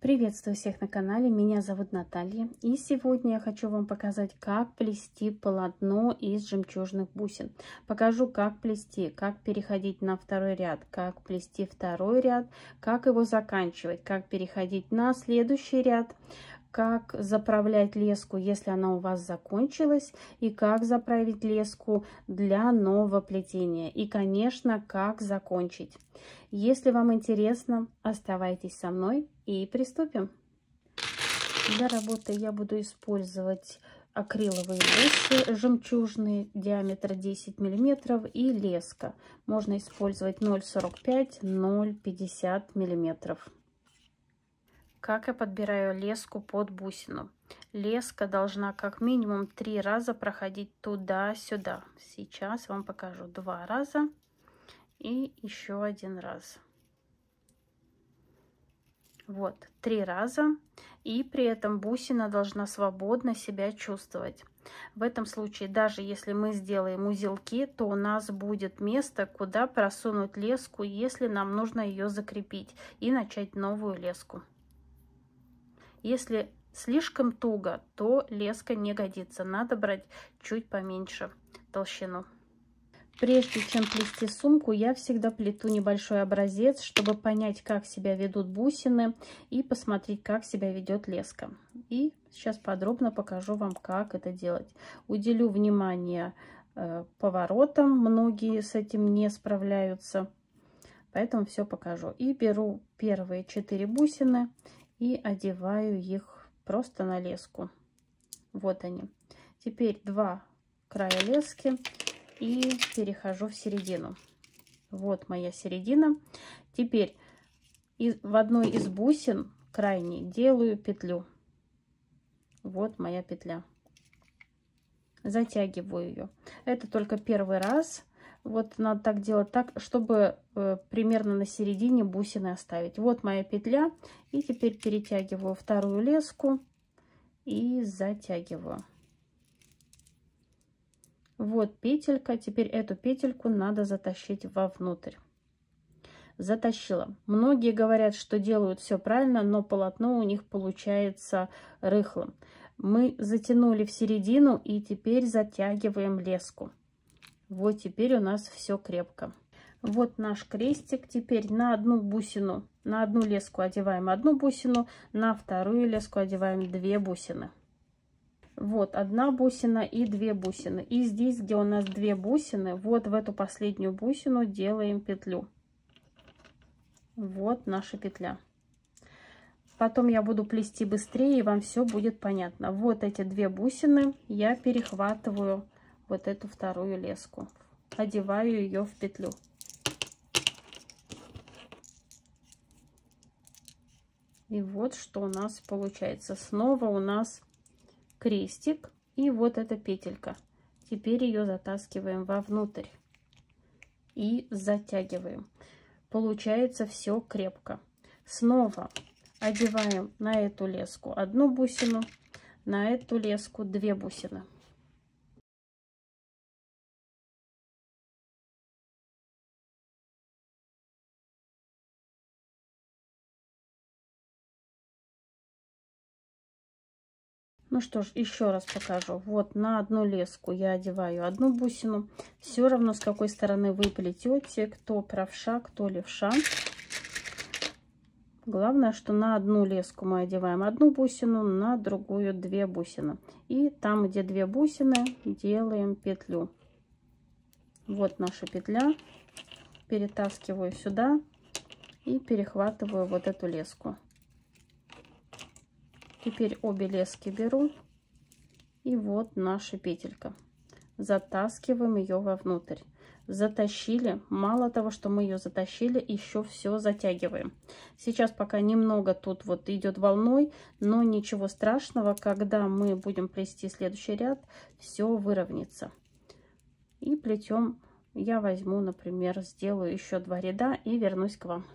Приветствую всех на канале, меня зовут Наталья, и сегодня я хочу вам показать, как плести полотно из жемчужных бусин. Покажу, как плести, как переходить на второй ряд, как плести второй ряд, как его заканчивать, как переходить на следующий ряд, как заправлять леску, если она у вас закончилась, и как заправить леску для нового плетения, и, конечно, как закончить. Если вам интересно, оставайтесь со мной и приступим. Для работы я буду использовать акриловые бусы жемчужные, диаметр 10 мм и леска. Можно использовать 0,45, 0,50 мм. Как я подбираю леску под бусину? Леска должна как минимум 3 раза проходить туда-сюда. Сейчас вам покажу 2 раза и еще 1 раз. Вот, 3 раза. И при этом бусина должна свободно себя чувствовать. В этом случае, даже если мы сделаем узелки, то у нас будет место, куда просунуть леску, если нам нужно ее закрепить и начать новую леску. Если слишком туго, то леска не годится. Надо брать чуть поменьше толщину. Прежде чем плести сумку, я всегда плету небольшой образец, чтобы понять, как себя ведут бусины и посмотреть, как себя ведет леска. И сейчас подробно покажу вам, как это делать. Уделю внимание поворотам. Многие с этим не справляются, поэтому все покажу. И беру первые 4 бусины и одеваю их просто на леску. Вот они. Теперь 2 края лески и перехожу в середину. Вот моя середина. Теперь в одной из бусин крайней делаю петлю. Вот моя петля. Затягиваю ее. Это только первый раз. Вот надо так делать, так, чтобы примерно на середине бусины оставить. Вот моя петля. И теперь перетягиваю вторую леску и затягиваю. Вот петелька. Теперь эту петельку надо затащить вовнутрь. Затащила. Многие говорят, что делают все правильно, но полотно у них получается рыхлым. Мы затянули в середину и теперь затягиваем леску. Вот теперь у нас все крепко. Вот наш крестик. Теперь на одну бусину, на одну леску одеваем одну бусину, на вторую леску одеваем 2 бусины. Вот 1 бусина и 2 бусины. И здесь, где у нас 2 бусины, вот в эту последнюю бусину делаем петлю. Вот наша петля. Потом я буду плести быстрее, и вам все будет понятно. Вот эти 2 бусины я перехватываю вот эту вторую леску, одеваю ее в петлю. И вот что у нас получается. Снова у нас крестик и вот эта петелька. Теперь ее затаскиваем вовнутрь и затягиваем. Получается все крепко. Снова одеваем на эту леску 1 бусину, на эту леску 2 бусины. Ну что ж, еще раз покажу. Вот на одну леску я одеваю 1 бусину. Все равно, с какой стороны вы плетете, кто правша, кто левша. Главное, что на одну леску мы одеваем 1 бусину, на другую 2 бусины. И там, где 2 бусины, делаем петлю. Вот наша петля. Перетаскиваю сюда и перехватываю вот эту леску. Теперь обе лески беру, и вот наша петелька. Затаскиваем ее вовнутрь. Затащили. Мало того, что мы ее затащили, еще все затягиваем. Сейчас пока немного тут вот идет волной, но ничего страшного, когда мы будем плести следующий ряд, все выровняется. И плетем. Я возьму, например, сделаю еще 2 ряда и вернусь к вам.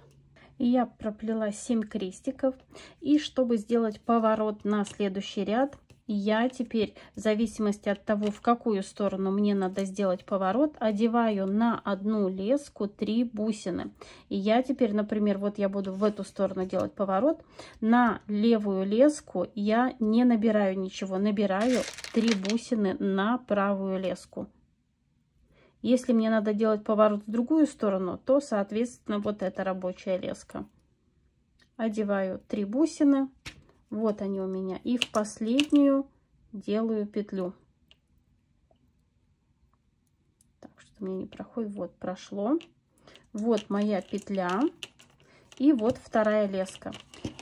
И я проплела 7 крестиков. И чтобы сделать поворот на следующий ряд, я теперь, в зависимости от того, в какую сторону мне надо сделать поворот, одеваю на одну леску 3 бусины. И я теперь, например, вот я буду в эту сторону делать поворот, на левую леску я не набираю ничего, набираю 3 бусины на правую леску. Если мне надо делать поворот в другую сторону, то, соответственно, вот эта рабочая леска. Одеваю 3 бусины. Вот они у меня. И в последнюю делаю петлю. Так, что мне не проходит. Вот, прошло. Вот моя петля. И вот вторая леска.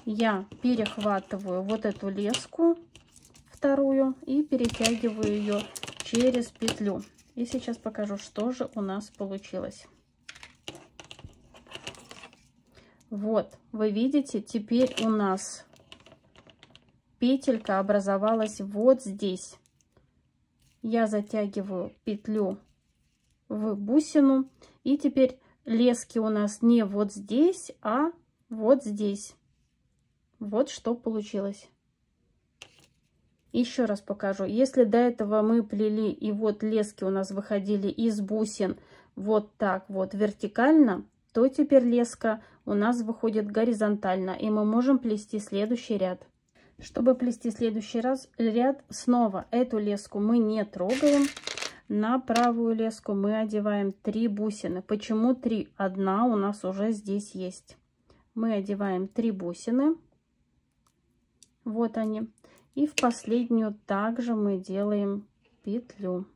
Я перехватываю вот эту леску, вторую, и перетягиваю ее через петлю. И сейчас покажу, что же у нас получилось. Вот, вы видите, теперь у нас петелька образовалась вот здесь. Я затягиваю петлю в бусину, и теперь лески у нас не вот здесь, а вот здесь. Вот что получилось. Еще раз покажу. Если до этого мы плели, и вот лески у нас выходили из бусин вот так вот вертикально, то теперь леска у нас выходит горизонтально, и мы можем плести следующий ряд. Чтобы плести следующий ряд, снова эту леску мы не трогаем. На правую леску мы одеваем 3 бусины. Почему 3? Одна у нас уже здесь есть. Мы одеваем 3 бусины. Вот они. И в последнюю также мы делаем петлю.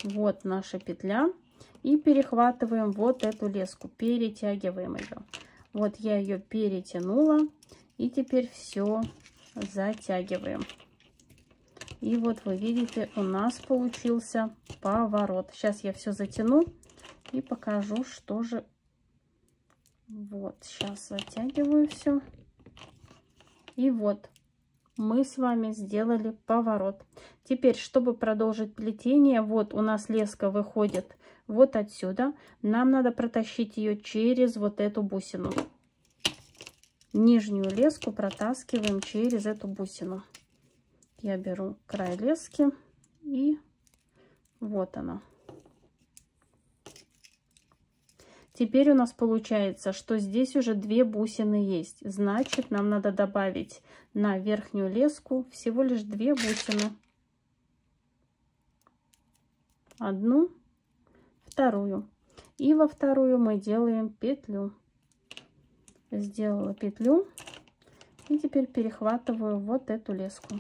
Вот наша петля. И перехватываем вот эту леску, перетягиваем ее. Вот я ее перетянула. И теперь все затягиваем. И вот вы видите, у нас получился поворот. Сейчас я все затяну и покажу, что же. Вот, сейчас затягиваю все. И вот мы с вами сделали поворот. Теперь, чтобы продолжить плетение, вот у нас леска выходит вот отсюда. Нам надо протащить ее через вот эту бусину. Нижнюю леску протаскиваем через эту бусину. Я беру край лески, и вот она. Теперь у нас получается, что здесь уже 2 бусины есть. Значит, нам надо добавить на верхнюю леску всего лишь 2 бусины. Одну, вторую. И во вторую мы делаем петлю. Сделала петлю. И теперь перехватываю вот эту леску.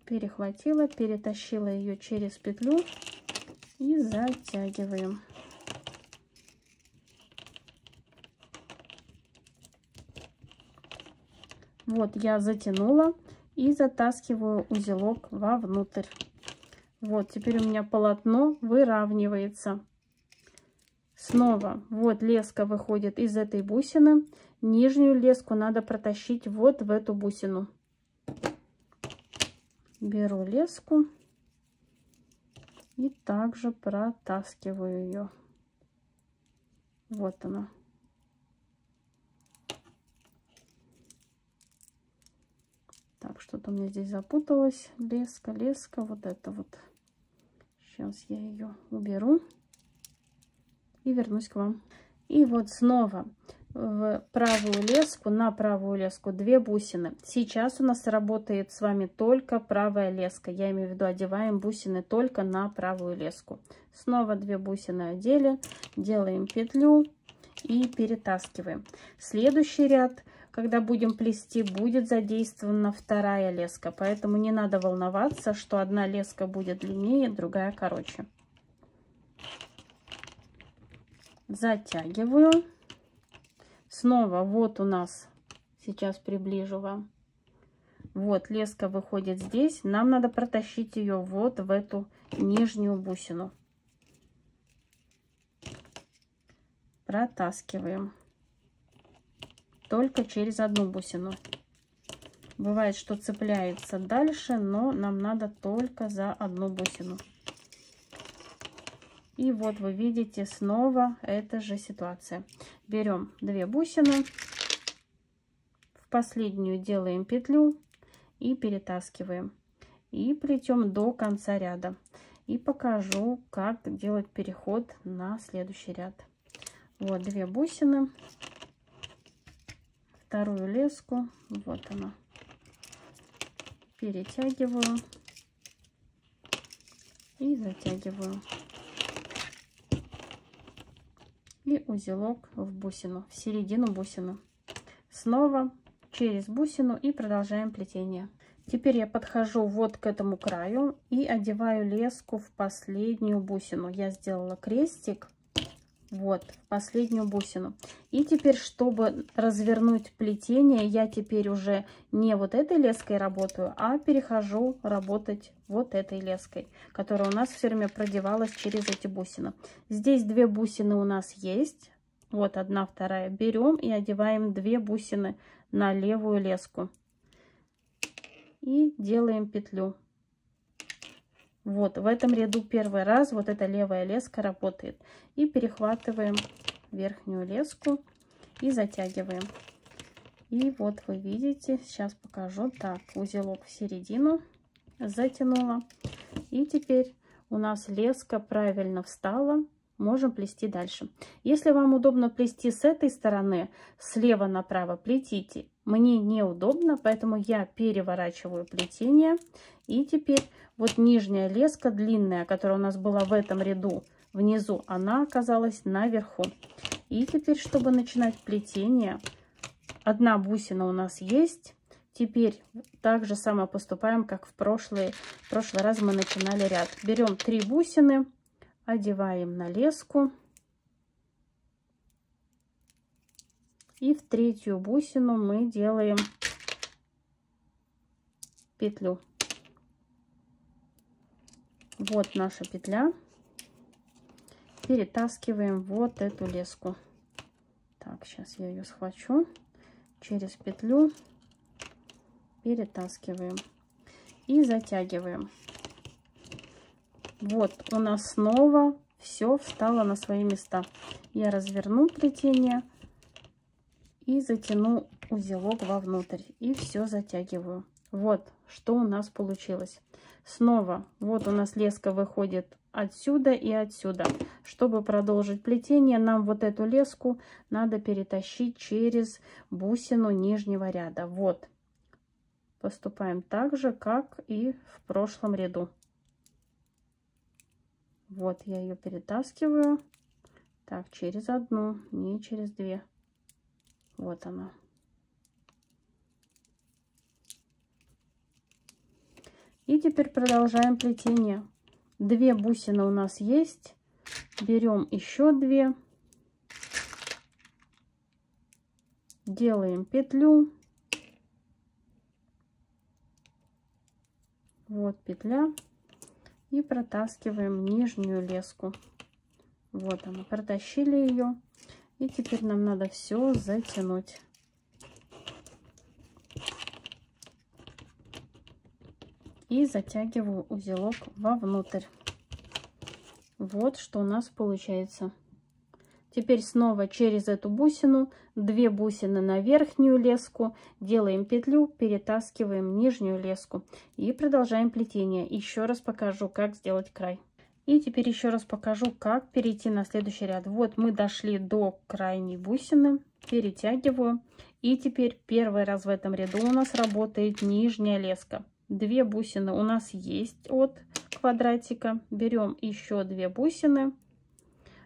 Перехватила, перетащила ее через петлю и затягиваем. Вот я затянула и затаскиваю узелок вовнутрь. Вот теперь у меня полотно выравнивается. Снова вот леска выходит из этой бусины. Нижнюю леску надо протащить вот в эту бусину. Беру леску и также протаскиваю ее. Вот она. Так, что-то у меня здесь запуталось. Леска, леска, вот это вот. Сейчас я ее уберу и вернусь к вам. И вот снова в правую леску, на правую леску 2 бусины. Сейчас у нас работает с вами только правая леска. Я имею в виду, одеваем бусины только на правую леску. Снова 2 бусины одели, делаем петлю и перетаскиваем. Следующий ряд, когда будем плести, будет задействована вторая леска. Поэтому не надо волноваться, что одна леска будет длиннее, другая короче. Затягиваю. Снова вот у нас, сейчас приближу вам, вот леска выходит здесь. Нам надо протащить ее вот в эту нижнюю бусину. Протаскиваем. Только через одну бусину. Бывает, что цепляется дальше, но нам надо только за одну бусину. И вот вы видите снова эта же ситуация. Берем 2 бусины, в последнюю делаем петлю и перетаскиваем. И плетем до конца ряда. И покажу, как делать переход на следующий ряд. Вот 2 бусины, вторую леску, вот она, перетягиваю и затягиваю. И узелок в бусину, в середину бусины. Снова через бусину и продолжаем плетение. Теперь я подхожу вот к этому краю и одеваю леску в последнюю бусину. Я сделала крестик, вот, в последнюю бусину. И теперь, чтобы развернуть плетение, я теперь уже не вот этой леской работаю, а перехожу работать вот этой леской, которая у нас все время продевалась через эти бусины. Здесь 2 бусины у нас есть. Вот одна, вторая. Берем и одеваем 2 бусины на левую леску. И делаем петлю. Вот в этом ряду первый раз вот эта левая леска работает. И перехватываем верхнюю леску и затягиваем. И вот вы видите, сейчас покажу. Так, узелок в середину затянула. И теперь у нас леска правильно встала. Можем плести дальше. Если вам удобно плести с этой стороны, слева направо плетите. Мне неудобно, поэтому я переворачиваю плетение. И теперь вот нижняя леска длинная, которая у нас была в этом ряду внизу, она оказалась наверху. И теперь, чтобы начинать плетение, одна бусина у нас есть. Теперь так же само поступаем, как в прошлый раз мы начинали ряд. Берем 3 бусины. Одеваем на леску и в 3-ю бусину мы делаем петлю. Вот наша петля. Перетаскиваем вот эту леску. Так, сейчас я ее схвачу. Через петлю перетаскиваем и затягиваем. Вот у нас снова все встало на свои места. Я разверну плетение и затяну узелок вовнутрь. И все затягиваю. Вот что у нас получилось. Снова вот у нас леска выходит отсюда и отсюда. Чтобы продолжить плетение, нам вот эту леску надо перетащить через бусину нижнего ряда. Вот. Поступаем так же, как и в прошлом ряду. Вот я ее перетаскиваю. Так, через одну, не через 2. Вот она. И теперь продолжаем плетение. 2 бусины у нас есть. Берем еще 2. Делаем петлю. Вот петля. И протаскиваем нижнюю леску. Вот она, протащили ее. И теперь нам надо все затянуть. И затягиваю узелок вовнутрь. Вот что у нас получается. Теперь снова через эту бусину 2 бусины на верхнюю леску, делаем петлю, перетаскиваем нижнюю леску и продолжаем плетение. Еще раз покажу, как сделать край. И теперь еще раз покажу, как перейти на следующий ряд. Вот мы дошли до крайней бусины, перетягиваю. И теперь первый раз в этом ряду у нас работает нижняя леска. 2 бусины у нас есть от квадратика. Берем еще 2 бусины.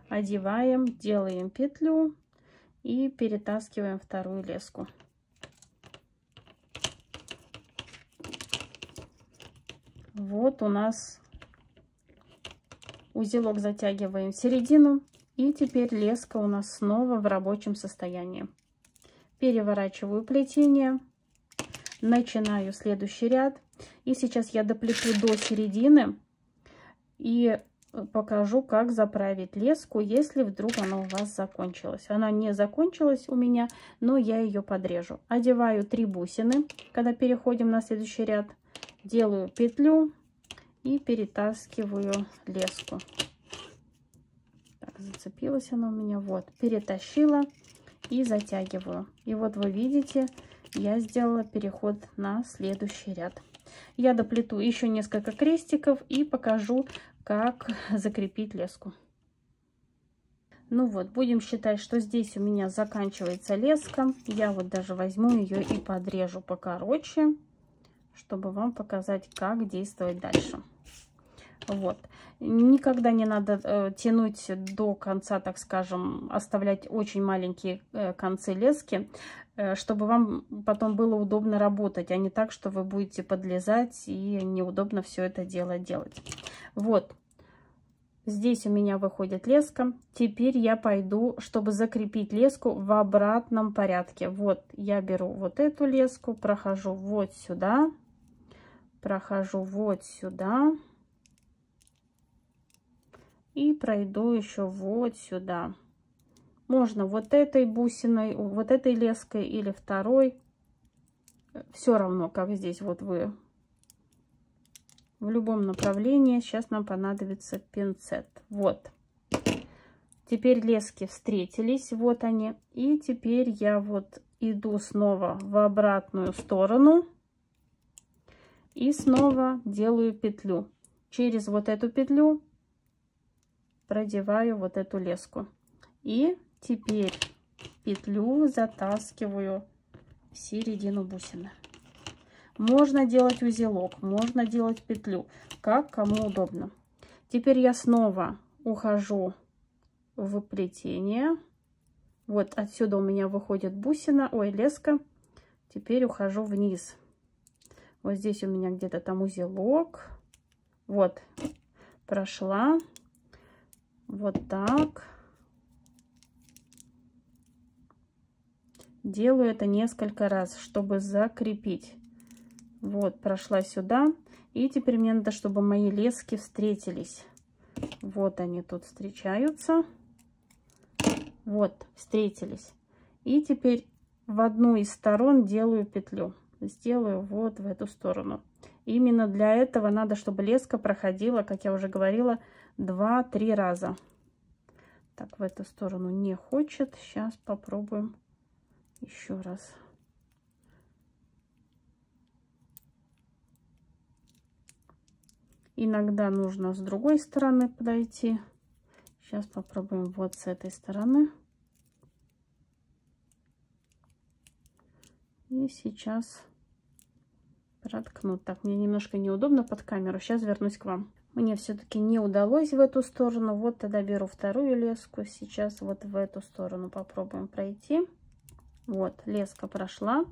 Одеваем, делаем петлю и перетаскиваем вторую леску. Вот у нас узелок затягиваем в середину. И теперь леска у нас снова в рабочем состоянии. Переворачиваю плетение. Начинаю следующий ряд. И сейчас я доплету до середины. И покажу, как заправить леску, если вдруг она у вас закончилась. Она не закончилась у меня, но я ее подрежу. Одеваю 3 бусины, когда переходим на следующий ряд. Делаю петлю и перетаскиваю леску. Так, зацепилась она у меня. Вот, перетащила и затягиваю. И вот вы видите, я сделала переход на следующий ряд. Я доплету еще несколько крестиков и покажу, как закрепить леску. Ну вот, будем считать, что здесь у меня заканчивается леска. Я вот даже возьму ее и подрежу покороче, чтобы вам показать, как действовать дальше. Вот. Никогда не надо тянуть до конца, так скажем, оставлять очень маленькие концы лески, чтобы вам потом было удобно работать, а не так, что вы будете подлезать и неудобно все это дело делать. Вот. Здесь у меня выходит леска. Теперь я пойду, чтобы закрепить леску в обратном порядке. Вот я беру вот эту леску, прохожу вот сюда, прохожу вот сюда. И пройду еще вот сюда. Можно вот этой бусиной, вот этой леской или второй. Все равно, как здесь вот вы. В любом направлении. Сейчас нам понадобится пинцет. Вот. Теперь лески встретились. Вот они. И теперь я вот иду снова в обратную сторону. И снова делаю петлю. Через вот эту петлю продеваю вот эту леску. И теперь петлю затаскиваю в середину бусины. Можно делать узелок, можно делать петлю, как кому удобно. Теперь я снова ухожу в плетение. Вот отсюда у меня выходит бусина, ой, леска. Теперь ухожу вниз. Вот здесь у меня где-то там узелок. Вот, прошла. Вот так. Делаю это несколько раз, чтобы закрепить. Вот, прошла сюда. И теперь мне надо, чтобы мои лески встретились. Вот они тут встречаются. Вот, встретились. И теперь в одну из сторон делаю петлю. Сделаю вот в эту сторону. Именно для этого надо, чтобы леска проходила, как я уже говорила, 2-3 раза. Так, в эту сторону не хочет. Сейчас попробуем еще раз. Иногда нужно с другой стороны подойти. Сейчас попробуем вот с этой стороны. И сейчас проткну. Так, мне немножко неудобно под камеру. Сейчас вернусь к вам. Мне все-таки не удалось в эту сторону. Вот тогда беру вторую леску. Сейчас вот в эту сторону попробуем пройти. Вот, леска прошла.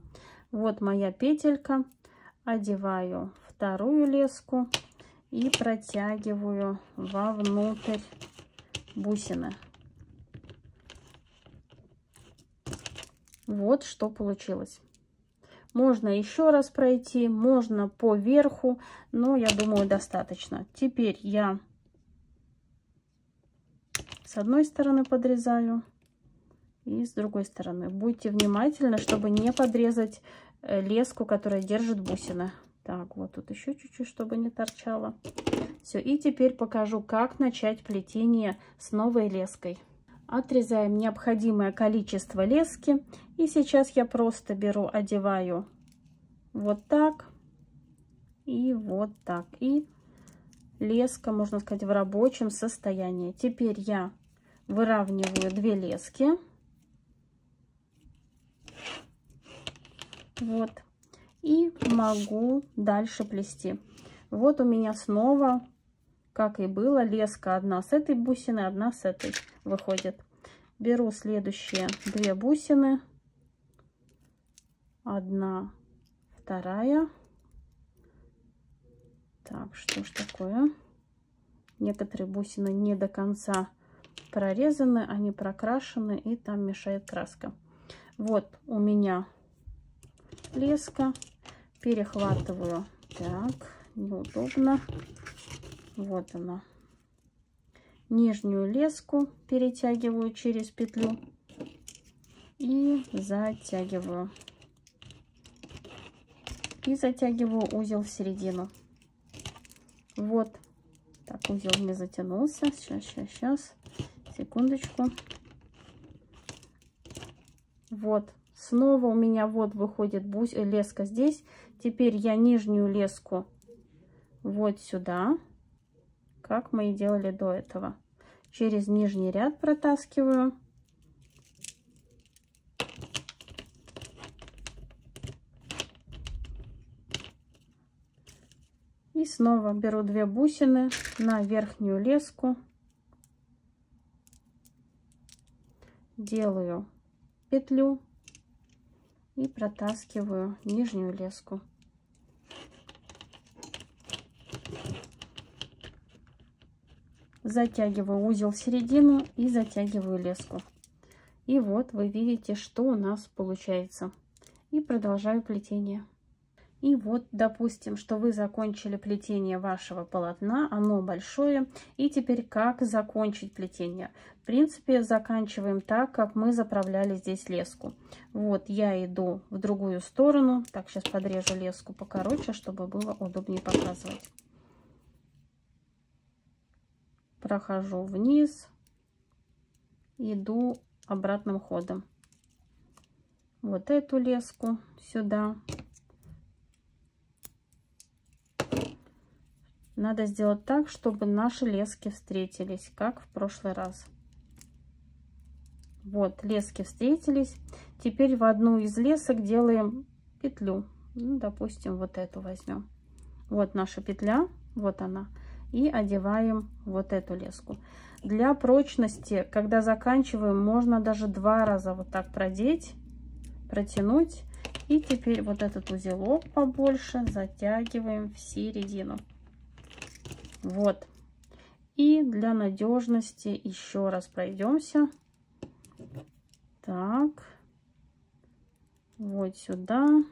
Вот моя петелька. Одеваю вторую леску и протягиваю вовнутрь бусины. Вот что получилось. Можно еще раз пройти, можно по верху, но я думаю, достаточно. Теперь я с одной стороны подрезаю и с другой стороны. Будьте внимательны, чтобы не подрезать леску, которая держит бусины. Так, вот тут еще чуть-чуть, чтобы не торчало. Все, и теперь покажу, как начать плетение с новой леской. Отрезаем необходимое количество лески. И сейчас я просто беру, одеваю вот так и вот так. И леска, можно сказать, в рабочем состоянии. Теперь я выравниваю 2 лески. Вот. И могу дальше плести. Вот у меня снова, как и было, леска одна с этой бусины, одна с этой выходит. Беру следующие 2 бусины. Одна, вторая. Так, что ж такое? Некоторые бусины не до конца прорезаны, они прокрашены, и там мешает краска. Вот у меня леска. Перехватываю. Так, неудобно. Вот она. Нижнюю леску перетягиваю через петлю и затягиваю. И затягиваю узел в середину. Вот. Так, узел не затянулся. Сейчас. Секундочку. Вот. Снова у меня вот выходит леска здесь. Теперь я нижнюю леску вот сюда, как мы и делали до этого. Через нижний ряд протаскиваю. И снова беру 2 бусины на верхнюю леску. Делаю петлю и протаскиваю нижнюю леску. Затягиваю узел в середину и затягиваю леску. И вот вы видите, что у нас получается. И продолжаю плетение. И вот, допустим, что вы закончили плетение вашего полотна, оно большое. И теперь как закончить плетение? В принципе, заканчиваем так, как мы заправляли здесь леску. Вот я иду в другую сторону. Так, сейчас подрежу леску покороче, чтобы было удобнее показывать. Прохожу вниз, иду обратным ходом. Вот эту леску сюда. Надо сделать так, чтобы наши лески встретились, как в прошлый раз. Вот, лески встретились. Теперь в одну из лесок делаем петлю. Ну, допустим, вот эту возьмем. Вот наша петля, вот она. И одеваем вот эту леску. Для прочности, когда заканчиваем, можно даже 2 раза вот так продеть, протянуть. И теперь вот этот узелок побольше затягиваем в середину. Вот. И для надежности еще раз пройдемся. Так. Вот сюда.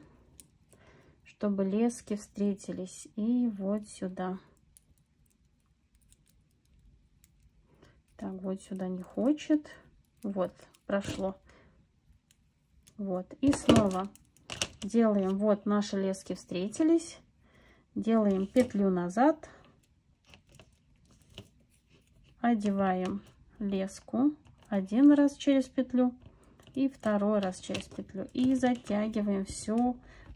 Чтобы лески встретились. И вот сюда. Так, вот сюда не хочет. Вот, прошло. Вот. И снова делаем. Вот наши лески встретились. Делаем петлю назад. Одеваем леску 1 раз через петлю и 2 раз через петлю. И затягиваем все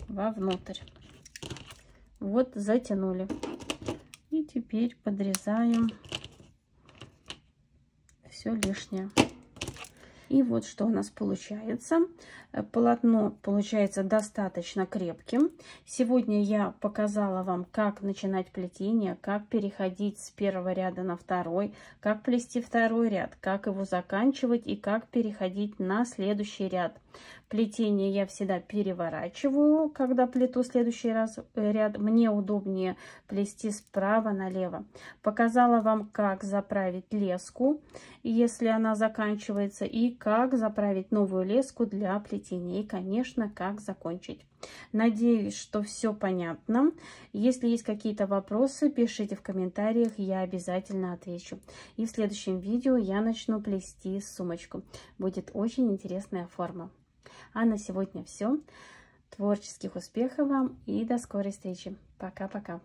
вовнутрь. Вот затянули. И теперь подрезаем все лишнее. И вот что у нас получается. Полотно получается достаточно крепким. Сегодня я показала вам, как начинать плетение, как переходить с первого ряда на второй, как плести второй ряд, как его заканчивать и как переходить на следующий ряд. Плетение я всегда переворачиваю, когда плету следующий ряд. Мне удобнее плести справа налево. Показала вам, как заправить леску, если она заканчивается, и как заправить новую леску для плетения. И, конечно, как закончить. Надеюсь, что все понятно. Если есть какие-то вопросы, пишите в комментариях, я обязательно отвечу. И в следующем видео я начну плести сумочку. Будет очень интересная форма. А на сегодня все. Творческих успехов вам и до скорой встречи. Пока-пока.